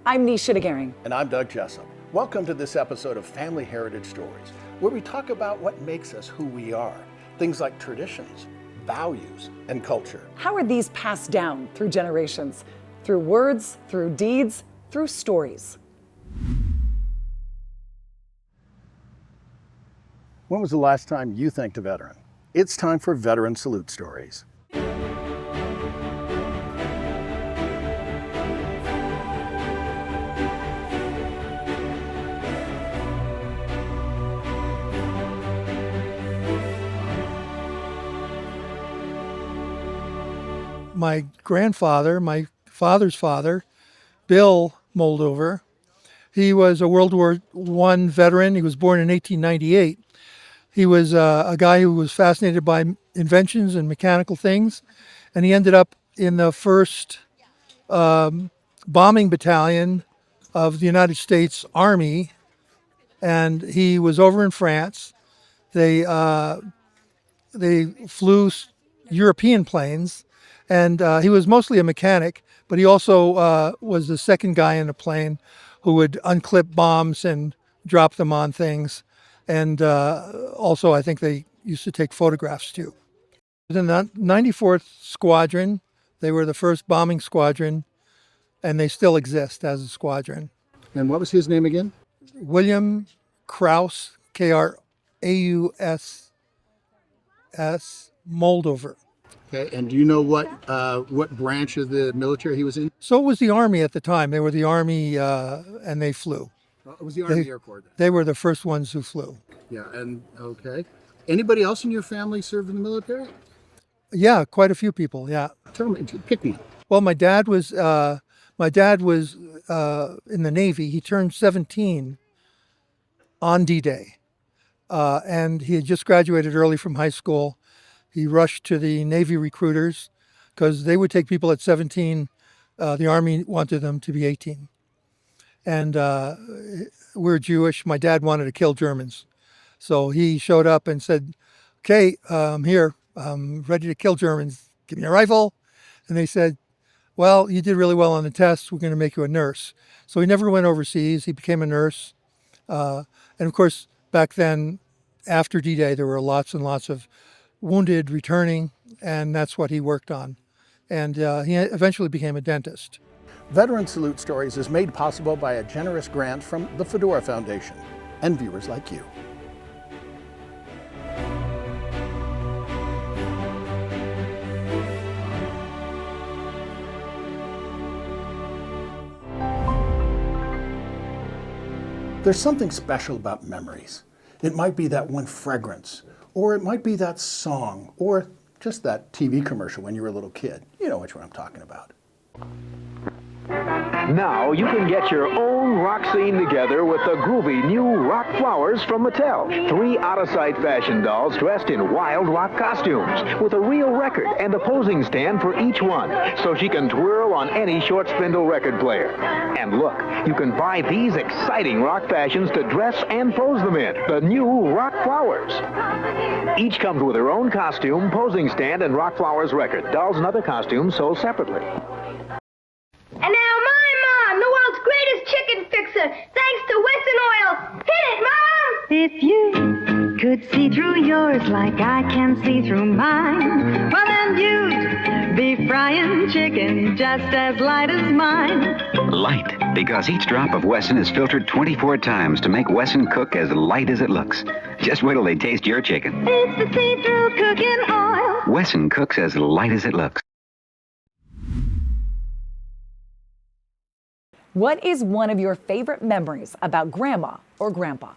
I'm Nisha DeGaring. And I'm Doug Jessup. Welcome to this episode of Family Heritage Stories, where we talk about what makes us who we are. Things like traditions, values, and culture. How are these passed down through generations? Through words, through deeds, through stories. When was the last time you thanked a veteran? It's time for Veteran Salute Stories. My grandfather, my father's father, Bill Moldover, he was a World War I veteran. He was born in 1898. He was a guy who was fascinated by inventions and mechanical things, and he ended up in the first bombing battalion of the United States Army, and he was over in France. They flew European planes, and he was mostly a mechanic, but he also was the second guy in a plane who would unclip bombs and drop them on things. And also, I think they used to take photographs too. In the 94th Squadron, they were the first bombing squadron, and they still exist as a squadron. And what was his name again? William Kraus, Kraus Moldover. Okay, and do you know what branch of the military he was in? So it was the Army at the time. They were the Army, and they flew. It was the Army Air Corps then. They were the first ones who flew. Yeah, and okay. Anybody else in your family served in the military? Yeah, quite a few people. Yeah. Tell me, pick one. Well, my dad was in the Navy. He turned 17 on D-Day, and he had just graduated early from high school. He rushed to the Navy recruiters because they would take people at 17. The Army wanted them to be 18. And we're Jewish. My dad wanted to kill Germans. So he showed up and said, okay, I'm here. I'm ready to kill Germans. Give me a rifle. And they said, well, you did really well on the test. We're going to make you a nurse. So he never went overseas. He became a nurse. And of course, back then, after D-Day, there were lots and lots of wounded returning, and that's what he worked on. And he eventually became a dentist. Veteran Salute Stories is made possible by a generous grant from the Fedora Foundation and viewers like you. There's something special about memories. It might be that one fragrance, or it might be that song, or just that TV commercial when you were a little kid. You know which one I'm talking about. Now you can get your own rock scene together with the groovy new Rock Flowers from Mattel. 3 out-of-sight fashion dolls dressed in wild rock costumes with a real record and a posing stand for each one, so she can twirl on any short spindle record player. And look, you can buy these exciting rock fashions to dress and pose them in. The new Rock Flowers. Each comes with her own costume, posing stand, and Rock Flowers record. Dolls and other costumes sold separately. And now my mom, the world's greatest chicken fixer, thanks to Wesson Oil. Hit it, Mom! If you could see through yours like I can see through mine, well then you'd be frying chicken just as light as mine. Light, because each drop of Wesson is filtered 24 times to make Wesson cook as light as it looks. Just wait till they taste your chicken. It's the see-through cooking oil. Wesson cooks as light as it looks. What is one of your favorite memories about Grandma or Grandpa?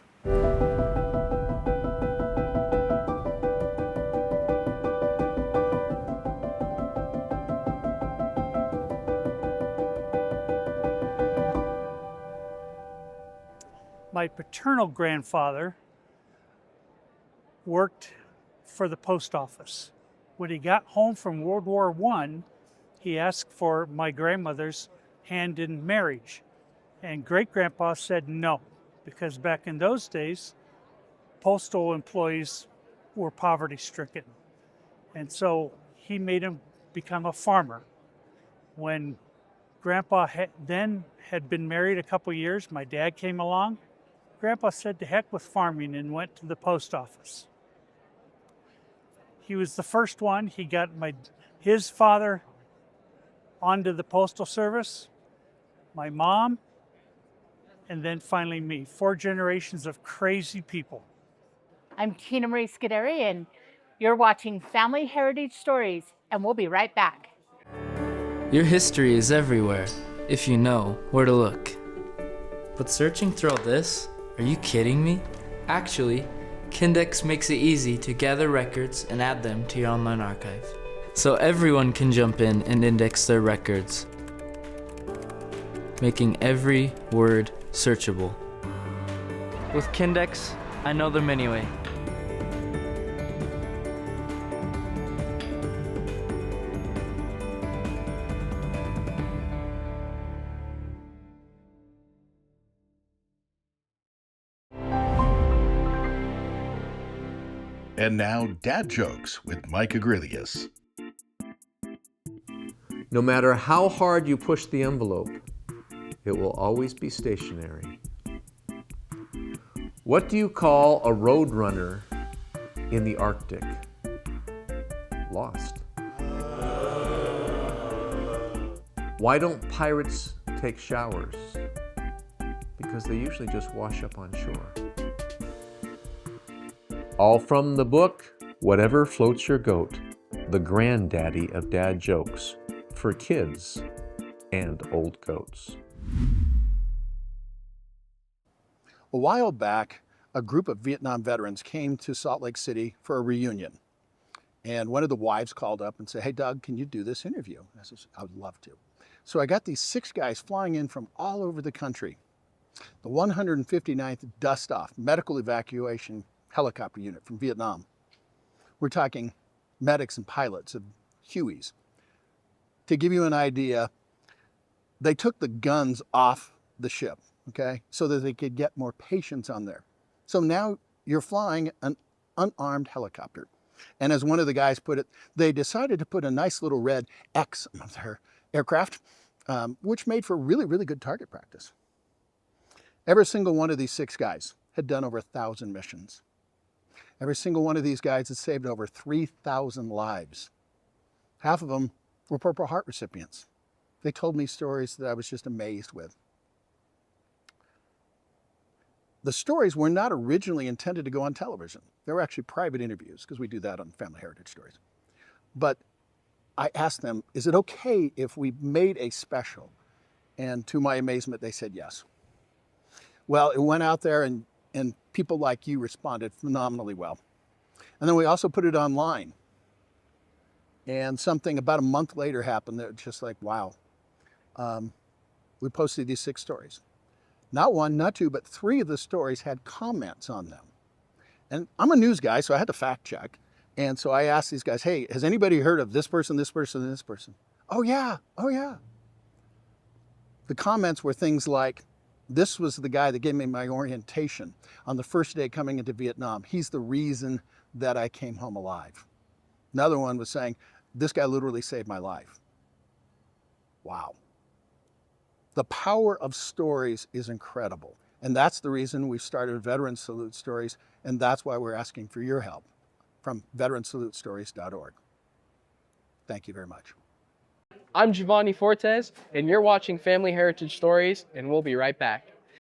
My paternal grandfather worked for the post office. When he got home from World War I, he asked for my grandmother's hand in marriage. And great-grandpa said no, because back in those days, postal employees were poverty-stricken. And so he made him become a farmer. When Grandpa then had been married a couple years. My dad came along. Grandpa said to heck with farming and went to the post office. He was the first one. He got his father onto the Postal Service, my mom, and then finally me. 4 generations of crazy people. I'm Tina Marie Scuderi, and you're watching Family Heritage Stories, and we'll be right back. Your history is everywhere, if you know where to look. But searching through all this? Are you kidding me? Actually, Kindex makes it easy to gather records and add them to your online archive. So everyone can jump in and index their records, making every word searchable. With Kindex, I know them anyway. And now, Dad Jokes with Mike Agrilius. No matter how hard you push the envelope, it will always be stationary. What do you call a road runner in the Arctic? Lost. Why don't pirates take showers? Because they usually just wash up on shore. All from the book, Whatever Floats Your Goat, the granddaddy of dad jokes for kids and old goats. A while back, a group of Vietnam veterans came to Salt Lake City for a reunion. And one of the wives called up and said, "Hey, Doug, can you do this interview?" I said, "I would love to." So I got these 6 guys flying in from all over the country. The 159th Dust Off Medical Evacuation Helicopter Unit from Vietnam. We're talking medics and pilots of Hueys. To give you an idea, they took the guns off the ship, okay, so that they could get more patients on there. So now you're flying an unarmed helicopter. And as one of the guys put it, they decided to put a nice little red X on their aircraft, which made for really, really good target practice. Every single one of these 6 guys had done over 1,000 missions. Every single one of these guys has saved over 3,000 lives. Half of them were Purple Heart recipients. They told me stories that I was just amazed with. The stories were not originally intended to go on television. They were actually private interviews, because we do that on Family Heritage Stories. But I asked them, is it okay if we made a special? And to my amazement, they said yes. Well, it went out there and people like you responded phenomenally well. And then we also put it online. And something about a month later happened that was just like, wow. We posted these 6 stories. Not 1, not 2, but 3 of the stories had comments on them. And I'm a news guy, so I had to fact check. And so I asked these guys, hey, has anybody heard of this person, this person, and this person? Oh yeah, oh yeah. The comments were things like, this was the guy that gave me my orientation on the first day coming into Vietnam. He's the reason that I came home alive. Another one was saying, this guy literally saved my life. Wow. The power of stories is incredible. And that's the reason we started Veteran Salute Stories, and that's why we're asking for your help from veteransalutestories.org. Thank you very much. I'm Giovanni Fortes, and you're watching Family Heritage Stories, and we'll be right back.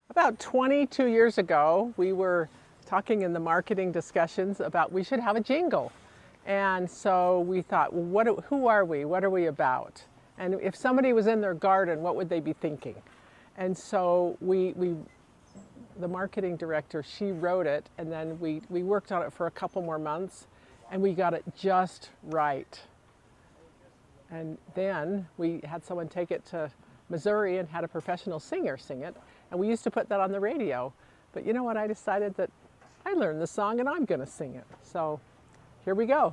About 22 years ago, we were talking in the marketing discussions about we should have a jingle. And so we thought, well, who are we? What are we about? And if somebody was in their garden, what would they be thinking? And so the marketing director, she wrote it, and then we worked on it for a couple more months, and we got it just right. And then we had someone take it to Missouri and had a professional singer sing it. And we used to put that on the radio. But you know what? I decided that I learned the song and I'm going to sing it. So here we go.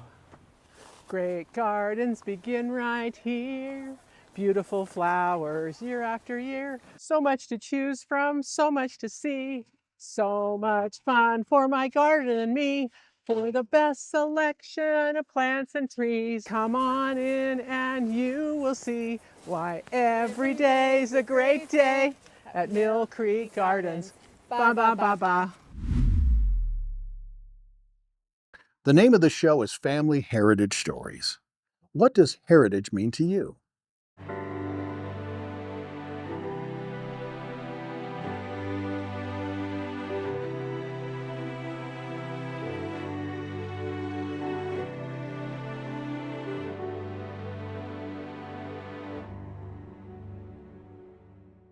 Great gardens begin right here. Beautiful flowers year after year. So much to choose from, so much to see. So much fun for my garden and me. For the best selection of plants and trees, come on in and you will see why every day's a great day at Mill Creek Gardens. Ba ba ba ba. The name of the show is Family Heritage Stories. What does heritage mean to you?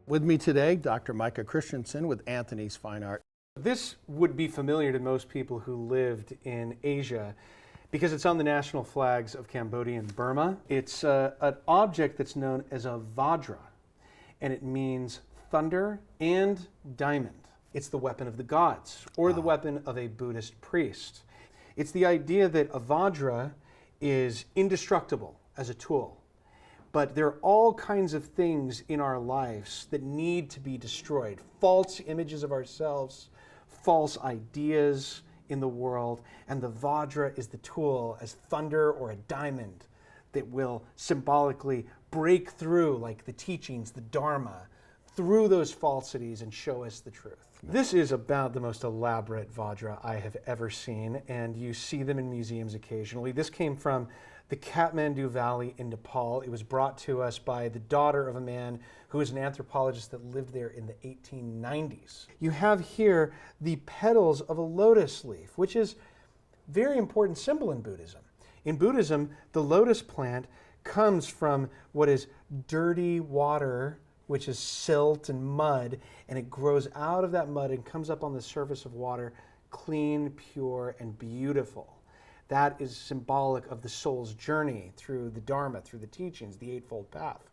With me today, Dr. Micah Christensen with Anthony's Fine Art. This would be familiar to most people who lived in Asia because it's on the national flags of Cambodia and Burma. It's an object that's known as a vajra, and it means thunder and diamond. It's the weapon of the gods, or the weapon of a Buddhist priest. It's the idea that a vajra is indestructible as a tool, but there are all kinds of things in our lives that need to be destroyed. False images of ourselves, false ideas in the world, and the vajra is the tool as thunder or a diamond that will symbolically break through, like the teachings, the Dharma, through those falsities and show us the truth. This is about the most elaborate vajra I have ever seen, and you see them in museums occasionally. This came from the Kathmandu Valley in Nepal. It was brought to us by the daughter of a man who was an anthropologist that lived there in the 1890s. You have here the petals of a lotus leaf, which is a very important symbol in Buddhism. In Buddhism, the lotus plant comes from what is dirty water, which is silt and mud, and it grows out of that mud and comes up on the surface of water, clean, pure, and beautiful. That is symbolic of the soul's journey through the Dharma, through the teachings, the Eightfold Path.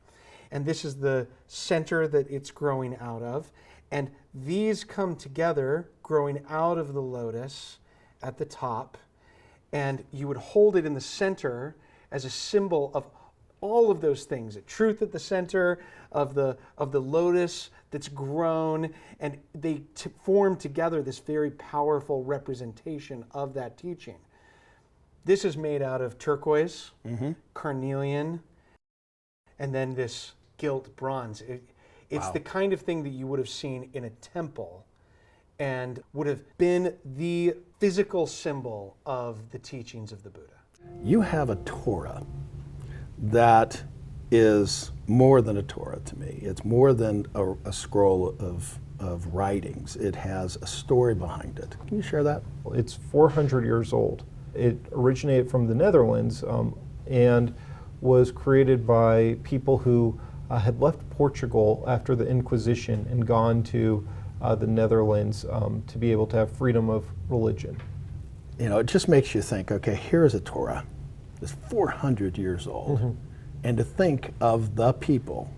And this is the center that it's growing out of. And these come together, growing out of the lotus at the top. And you would hold it in the center as a symbol of all of those things. Truth at the center of the lotus that's grown. And they form together this very powerful representation of that teaching. This is made out of turquoise, carnelian, and then this gilt bronze. It's the kind of thing that you would have seen in a temple and would have been the physical symbol of the teachings of the Buddha. You have a Torah that is more than a Torah to me. It's more than a scroll of writings. It has a story behind it. Can you share that? It's 400 years old. It originated from the Netherlands and was created by people who had left Portugal after the Inquisition and gone to the Netherlands to be able to have freedom of religion. You know, it just makes you think, okay, here's a Torah that's 400 years old. And to think of the people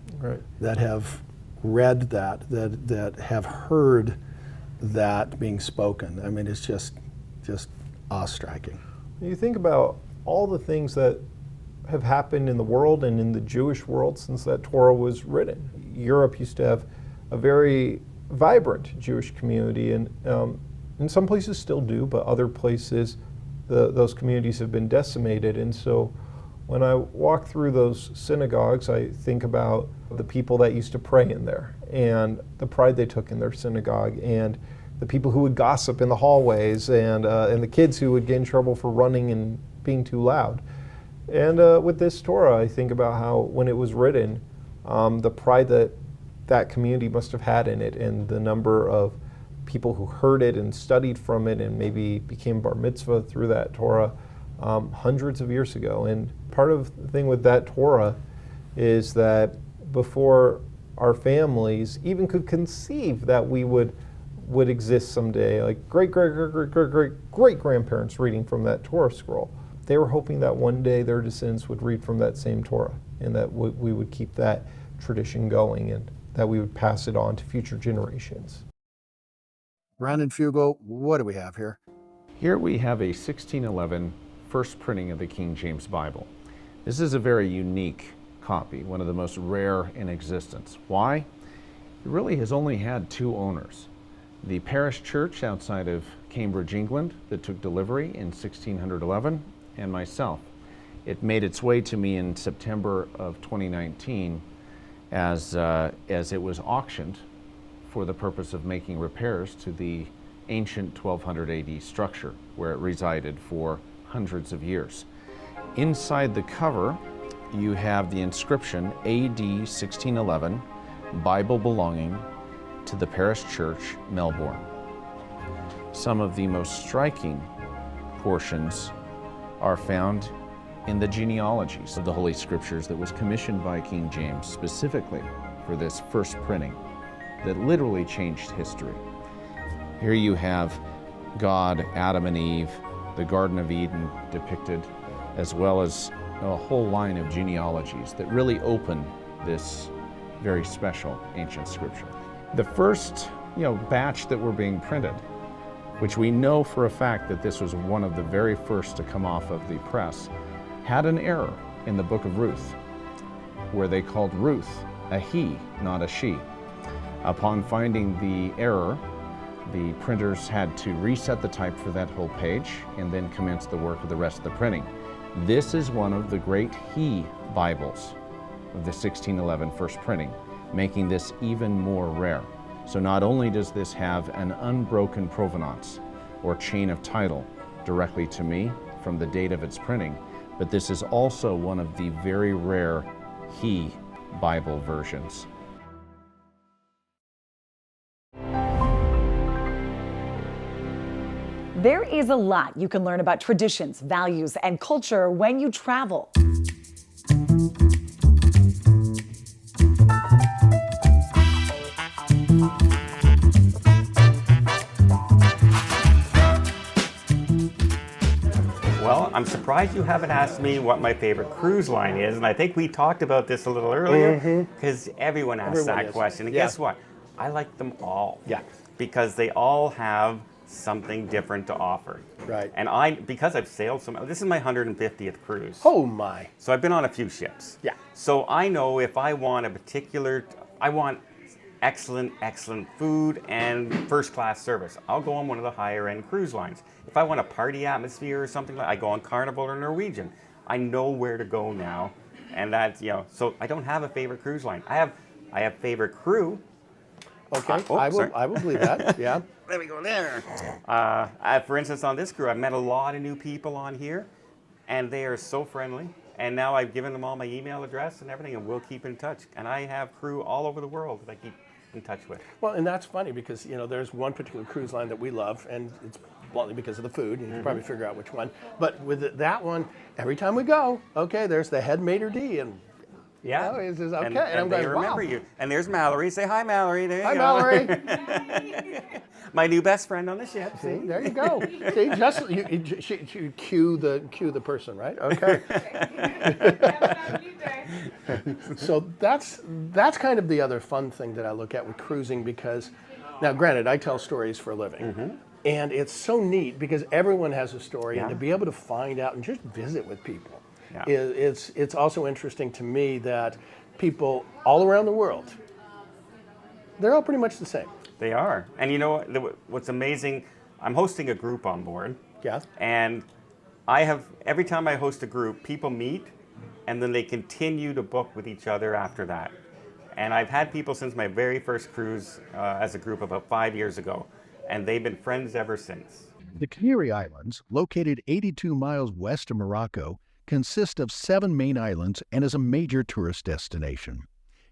that have read that have heard that being spoken. I mean, it's just awe-striking. You think about all the things that have happened in the world and in the Jewish world since that Torah was written. Europe used to have a very vibrant Jewish community, and in some places still do, but other places those communities have been decimated. And so when I walk through those synagogues, I think about the people that used to pray in there and the pride they took in their synagogue, and the people who would gossip in the hallways, and the kids who would get in trouble for running and being too loud. And with this Torah, I think about how when it was written, the pride that community must have had in it, and the number of people who heard it and studied from it and maybe became bar mitzvah through that Torah hundreds of years ago. And part of the thing with that Torah is that before our families even could conceive that we would exist someday, like great grandparents reading from that Torah scroll, they were hoping that one day their descendants would read from that same Torah, and that we would keep that tradition going, and that we would pass it on to future generations. Brandon Fugel, what do we have here? Here we have a 1611 first printing of the King James Bible. This is a very unique copy, one of the most rare in existence. Why? It really has only had two owners. The parish church outside of Cambridge, England, that took delivery in 1611, and myself. It made its way to me in September of 2019 as it was auctioned for the purpose of making repairs to the ancient 1200 AD structure where it resided for hundreds of years. Inside the cover, you have the inscription AD 1611, Bible belonging to the Parish Church, Melbourne. Some of the most striking portions are found in the genealogies of the Holy Scriptures that was commissioned by King James specifically for this first printing that literally changed history. Here you have God, Adam and Eve, the Garden of Eden depicted, as well as a whole line of genealogies that really open this very special ancient scripture. The first, batch that were being printed, which we know for a fact that this was one of the very first to come off of the press, had an error in the book of Ruth, where they called Ruth a he, not a she. Upon finding the error, the printers had to reset the type for that whole page and then commence the work of the rest of the printing. This is one of the great he Bibles of the 1611 first printing, making this even more rare. So not only does this have an unbroken provenance or chain of title directly to me from the date of its printing, but this is also one of the very rare he Bible versions. There is a lot you can learn about traditions, values, and culture when you travel. Well, I'm surprised you haven't asked me what my favorite cruise line is, and I think we talked about this a little earlier, because everyone asks that question. And guess what? I like them all. Yeah. Because they all have something different to offer. Right. And because I've sailed this is my 150th cruise. Oh my. So I've been on a few ships. Yeah. So I know if I want I want excellent food and first class service, I'll go on one of the higher end cruise lines. If I want a party atmosphere or something I go on Carnival or Norwegian. I know where to go now. And that's, so I don't have a favorite cruise line. I have favorite crew. Okay, I will believe that, yeah. Let me go there. For instance, on this crew, I've met a lot of new people on here, and they are so friendly. And now I've given them all my email address and everything, and we'll keep in touch. And I have crew all over the world that I keep in touch with. Well, and that's funny because, there's one particular cruise line that we love, and it's bluntly because of the food. You can probably figure out which one. But with that one, every time we go, okay, there's the head maitre d', and yeah, it's okay. And I'm they going, remember wow. you. And there's Mallory. Say hi, Mallory. There you Hi, go. Mallory. My new best friend on the ship. See, there you go. See, just you cue the person, right? Okay. So that's kind of the other fun thing that I look at with cruising, because now, granted, I tell stories for a living, and it's so neat because everyone has a story, and to be able to find out and just visit with people. Yeah. It's also interesting to me that people all around the world, they're all pretty much the same. They are. And what's amazing, I'm hosting a group on board. Yeah. And every time I host a group, people meet and then they continue to book with each other after that. And I've had people since my very first cruise as a group about 5 years ago, and they've been friends ever since. The Canary Islands, located 82 miles west of Morocco, consist of 7 main islands and is a major tourist destination.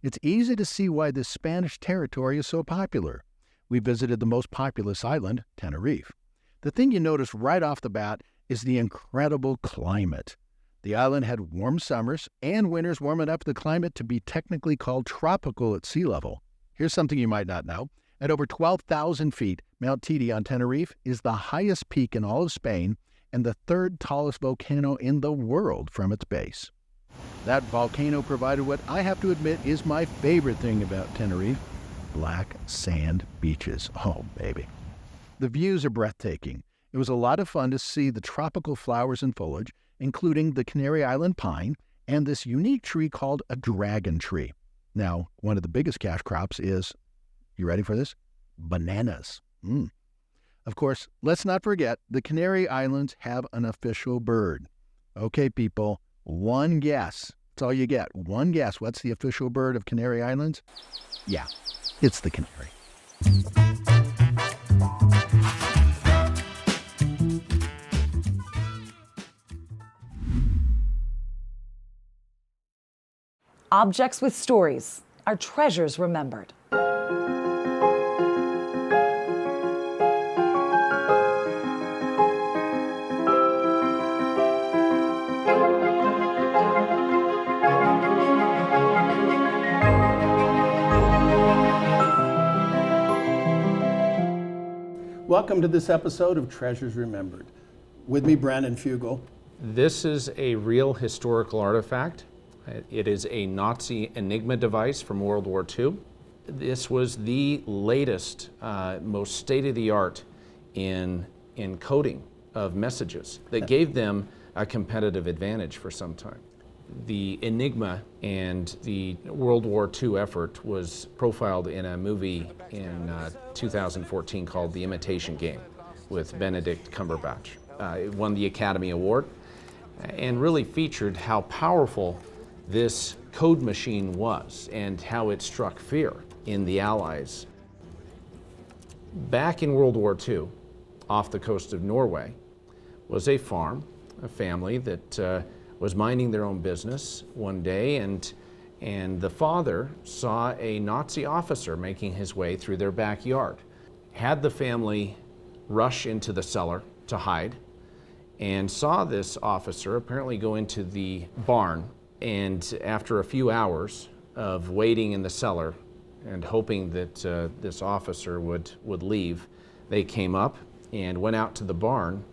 It's easy to see why this Spanish territory is so popular. We visited the most populous island, Tenerife. The thing you notice right off the bat is the incredible climate. The island had warm summers and winters warm enough for the climate to be technically called tropical at sea level. Here's something you might not know. At over 12,000 feet, Mount Teide on Tenerife is the highest peak in all of Spain and the 3rd tallest volcano in the world from its base. That volcano provided what I have to admit is my favorite thing about Tenerife: black sand beaches. Oh, baby. The views are breathtaking. It was a lot of fun to see the tropical flowers and foliage, including the Canary Island pine and this unique tree called a dragon tree. Now, one of the biggest cash crops is, you ready for this? Bananas. Of course, let's not forget the Canary Islands have an official bird. Okay, people, one guess. That's all you get. One guess. What's the official bird of Canary Islands? Yeah, it's the canary. Objects with stories are treasures remembered. Welcome to this episode of Treasures Remembered. With me, Brandon Fugel. This is a real historical artifact. It is a Nazi Enigma device from World War II. This was the latest, most state-of-the-art in coding of messages that gave them a competitive advantage for some time. The Enigma and the World War II effort was profiled in a movie in 2014 called The Imitation Game with Benedict Cumberbatch. It won the Academy Award and really featured how powerful this code machine was and how it struck fear in the Allies. Back in World War II, off the coast of Norway, was a farm, a family that was minding their own business one day, and the father saw a Nazi officer making his way through their backyard. Had the family rush into the cellar to hide, and saw this officer apparently go into the barn, and after a few hours of waiting in the cellar and hoping that this officer would leave, they came up and went out to the barn,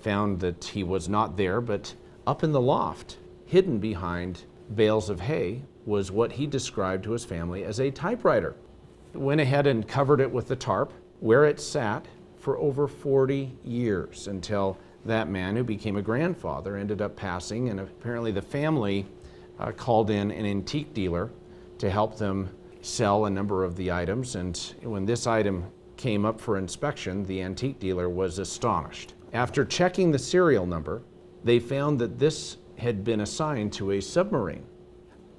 found that he was not there, but up in the loft, hidden behind bales of hay, was what he described to his family as a typewriter. Went ahead and covered it with the tarp, where it sat for over 40 years until that man, who became a grandfather, ended up passing, and apparently the family called in an antique dealer to help them sell a number of the items, and when this item came up for inspection, the antique dealer was astonished. After checking the serial number, they found that this had been assigned to a submarine.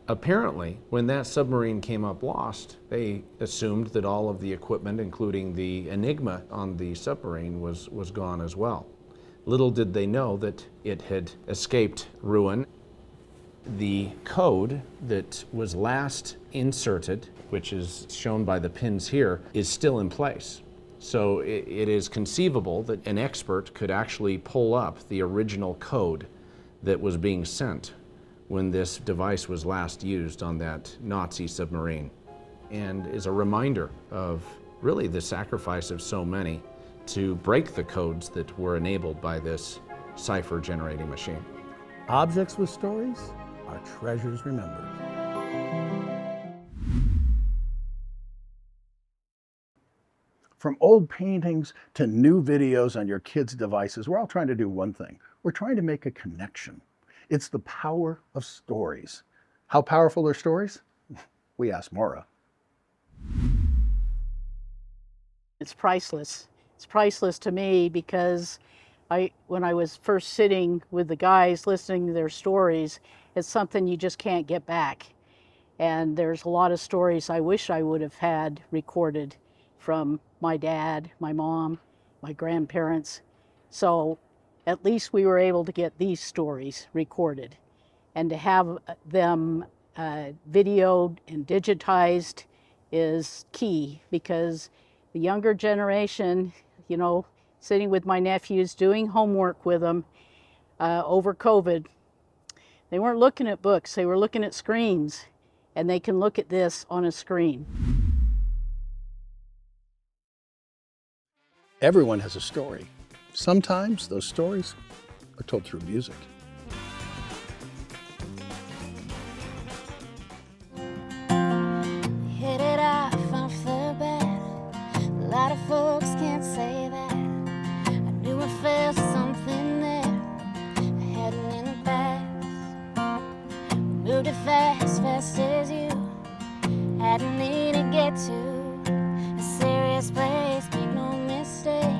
Apparently, when that submarine came up lost, they assumed that all of the equipment, including the Enigma on the submarine, was gone as well. Little did they know that it had escaped ruin. The code that was last inserted, which is shown by the pins here, is still in place. So it is conceivable that an expert could actually pull up the original code that was being sent when this device was last used on that Nazi submarine, and is a reminder of really the sacrifice of so many to break the codes that were enabled by this cipher generating machine. Objects with stories are treasures remembered. From old paintings to new videos on your kids' devices, we're all trying to do one thing. We're trying to make a connection. It's the power of stories. How powerful are stories? We asked Maura. It's priceless. It's priceless to me because when I was first sitting with the guys listening to their stories, it's something you just can't get back. And there's a lot of stories I wish I would have had recorded from my dad, my mom, my grandparents. So at least we were able to get these stories recorded. And to have them videoed and digitized is key, because the younger generation, you know, sitting with my nephews, doing homework with them over COVID, they weren't looking at books, they were looking at screens, and they can look at this on a screen. Everyone has a story. Sometimes those stories are told through music. Hit it off the bat. A lot of folks can't say that. I knew I felt something there. I hadn't in the past. We moved it fast as you. Hadn't need to get to a serious place, make no mistake.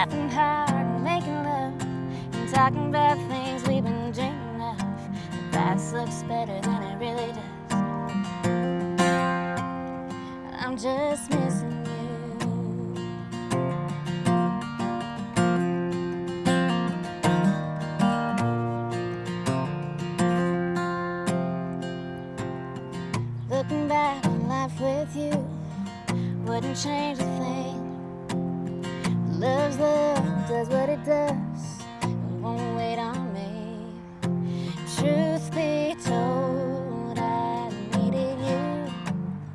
laughing hard, making love, and talking about things we've been dreaming of. The past looks better than it really does. I'm just missing you. Looking back on life with you wouldn't change a thing. Love's love, does what it does, it won't wait on me. Truth be told, I needed you.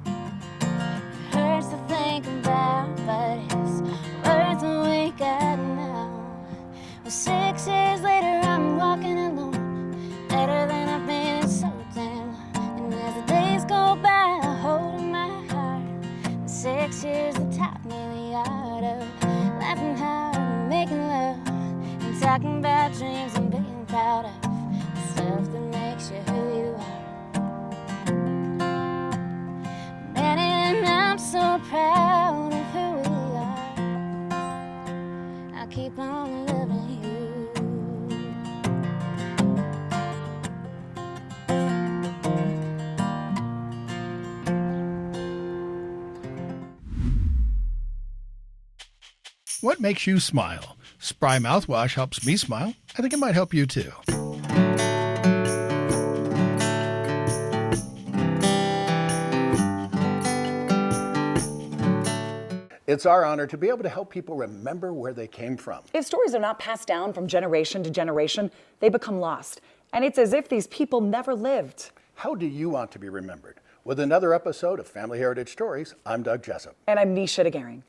It hurts to think about, but it's worth the we got now. Well, 6 years later, I'm walking alone, better than I've been so damn long. And as the days go by, I hold in my heart the 6 years that taught me the art of laughing hard, making love, and talking about dreams and being proud of the stuff that makes you who you are. Man, and I'm so proud of who we are. I'll keep on loving you. What makes you smile? Spry mouthwash helps me smile. I think it might help you too. It's our honor to be able to help people remember where they came from. If stories are not passed down from generation to generation, they become lost. And it's as if these people never lived. How do you want to be remembered? With another episode of Family Heritage Stories, I'm Doug Jessup. And I'm Nisha DeGaring.